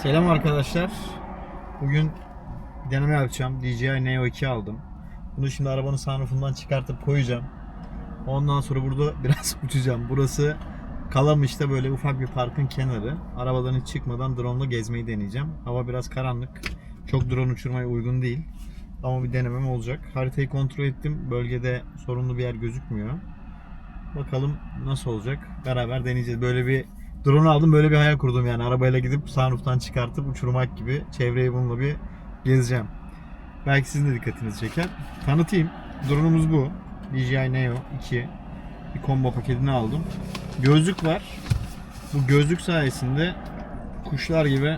Selam arkadaşlar. Bugün deneme yapacağım. DJI Neo 2 aldım. Bunu şimdi arabanın sunroofundan çıkartıp koyacağım. Ondan sonra burada biraz uçacağım. Burası Kalamış'ta böyle ufak bir parkın kenarı. Arabadan hiç çıkmadan drone ile gezmeyi deneyeceğim. Hava biraz karanlık. Çok drone uçurmaya uygun değil. Ama bir denemem olacak. Haritayı kontrol ettim. Bölgede sorunlu bir yer gözükmüyor. Bakalım nasıl olacak. Beraber deneyeceğiz. Böyle bir drone aldım, böyle bir hayal kurdum yani. Arabayla gidip sunroof'tan çıkartıp uçurmak gibi. Çevreyi bununla bir gezeceğim. Belki sizin de dikkatinizi çeker. Tanıtayım. Drone'umuz bu. DJI Neo 2. Bir combo paketini aldım. Gözlük var. Bu gözlük sayesinde kuşlar gibi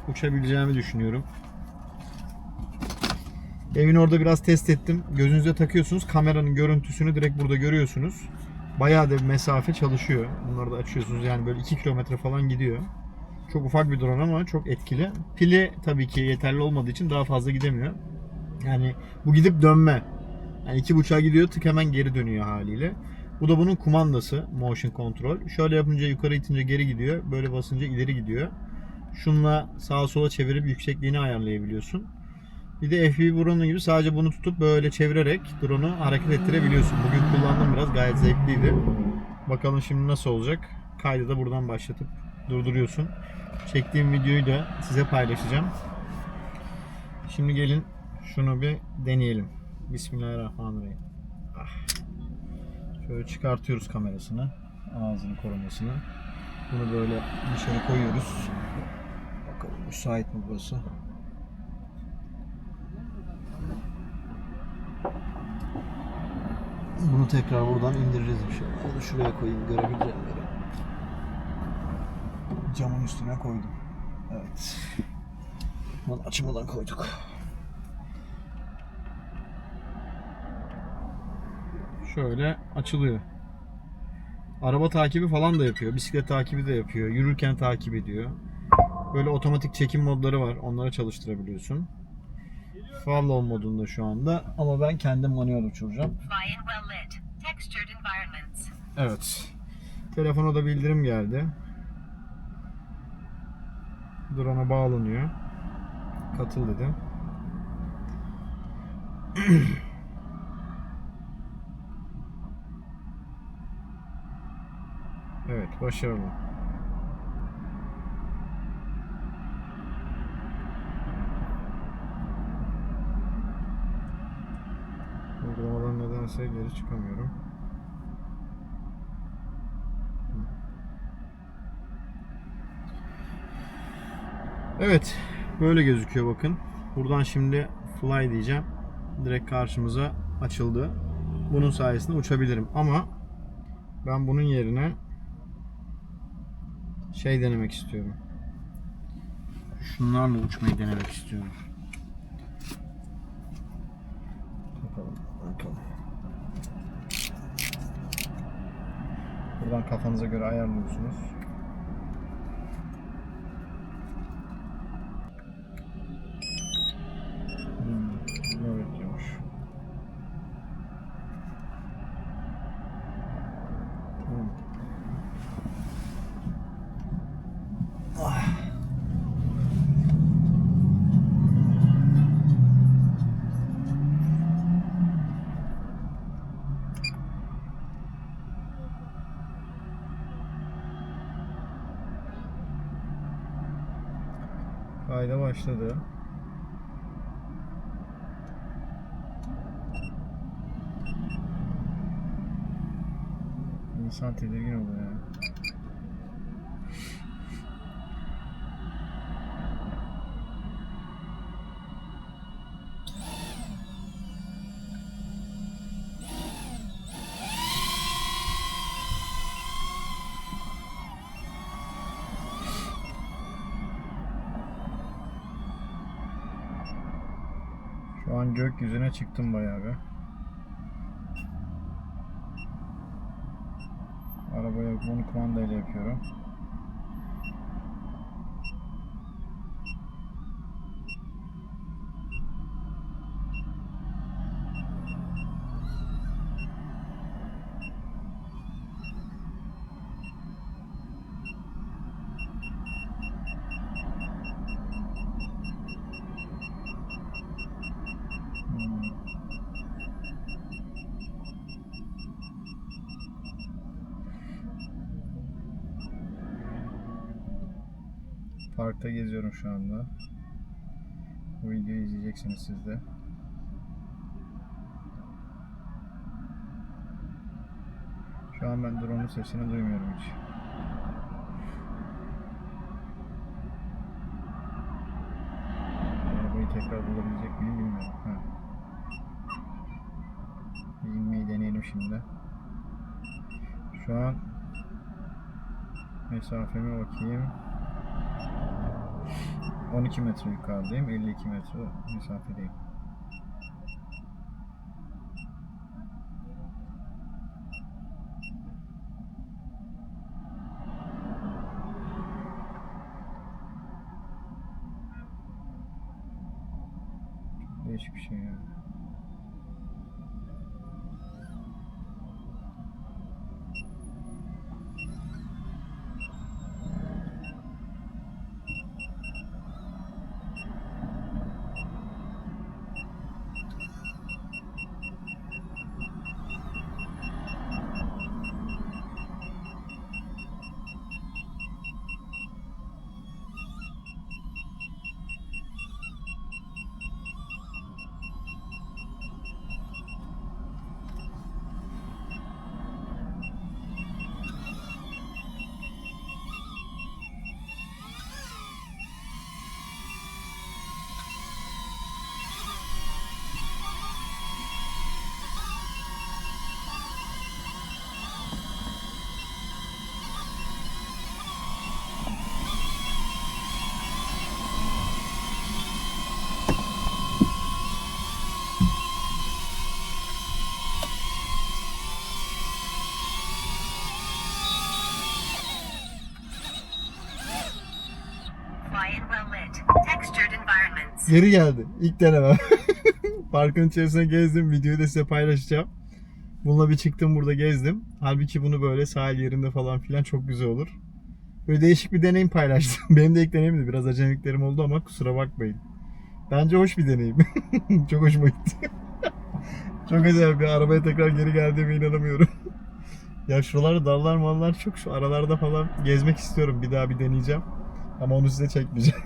uçabileceğimi düşünüyorum. Evin orada biraz test ettim. Gözünüze takıyorsunuz. Kameranın görüntüsünü direkt burada görüyorsunuz. Bayağı da bir mesafe çalışıyor. Bunları da açıyorsunuz. Yani böyle 2 kilometre falan gidiyor. Çok ufak bir drone ama çok etkili. Pili tabii ki yeterli olmadığı için daha fazla gidemiyor. Yani bu gidip dönme. Yani 2.5'a gidiyor, tık hemen geri dönüyor haliyle. Bu da bunun kumandası. Motion control. Şöyle yapınca yukarı itince geri gidiyor. Böyle basınca ileri gidiyor. Şunla sağa sola çevirip yüksekliğini ayarlayabiliyorsun. Bir de FPV drone gibi sadece bunu tutup böyle çevirerek drone'u hareket ettirebiliyorsun. Bugün kullandım biraz, gayet zevkliydi. Bakalım şimdi nasıl olacak. Kaydı da buradan başlatıp durduruyorsun. Çektiğim videoyu da size paylaşacağım. Şimdi gelin şunu bir deneyelim. Bismillahirrahmanirrahim. Şöyle çıkartıyoruz kamerasını, ağzını korumasını. Bunu böyle dışarı koyuyoruz. Bakalım müsait mi burası? Bunu tekrar buradan indireceğiz bir şey. Bunu şuraya koyayım, görebileceğim yere. Camın üstüne koydum. Evet. Bunu açmadan koyduk. Şöyle açılıyor. Araba takibi falan da yapıyor. Bisiklet takibi de yapıyor. Yürürken takip ediyor. Böyle otomatik çekim modları var. Onları çalıştırabiliyorsun. Follow modunda şu anda. Ama ben kendim manuel uçuracağım. Evet. Telefona da bildirim geldi. Drone'a bağlanıyor. Katıl dedim. Evet, başarılı. Uygulamadan nedense geri çıkamıyorum. Evet, böyle gözüküyor bakın. Buradan şimdi fly diyeceğim. Direkt karşımıza açıldı. Bunun sayesinde uçabilirim ama ben bunun yerine şey denemek istiyorum. Şunlarla uçmayı denemek istiyorum. Bakalım. Buradan kafanıza göre ayarlıyorsunuz. Evet diyormuş. Kayda başladı. İnsan tedirgin oluyor ya. Şu an gökyüzüne çıktım bayağı bir. Arabaya bunu kumandayla yapıyorum. Parkta geziyorum şu anda. Bu videoyu izleyeceksiniz siz de. Şu an ben drone'un sesini duymuyorum hiç. Arabayı tekrar bulabilecek miyim bilmiyorum. Ha. Bir inmeyi deneyelim şimdi. Şu an mesafeme bakayım. 12 metre yukarıdayım. 52 metre mesafedeyim. Değişik bir şey yani. Geri geldi. İlk denemem. Parkın içerisine gezdim. Videoyu da size paylaşacağım. Bununla bir çıktım, burada gezdim. Halbuki bunu böyle sahil yerinde falan filan çok güzel olur. Böyle değişik bir deneyim paylaştım. Benim de ilk deneyimdi. Biraz acemiliklerim oldu ama kusura bakmayın. Bence hoş bir deneyim. Çok hoşuma gitti. Çok acayip bir arabaya tekrar geri geldiğime inanamıyorum. Ya şuralarda dallar mallar çok, şu aralarda falan gezmek istiyorum. Bir daha bir deneyeceğim. Ama onu size çekmeyeceğim.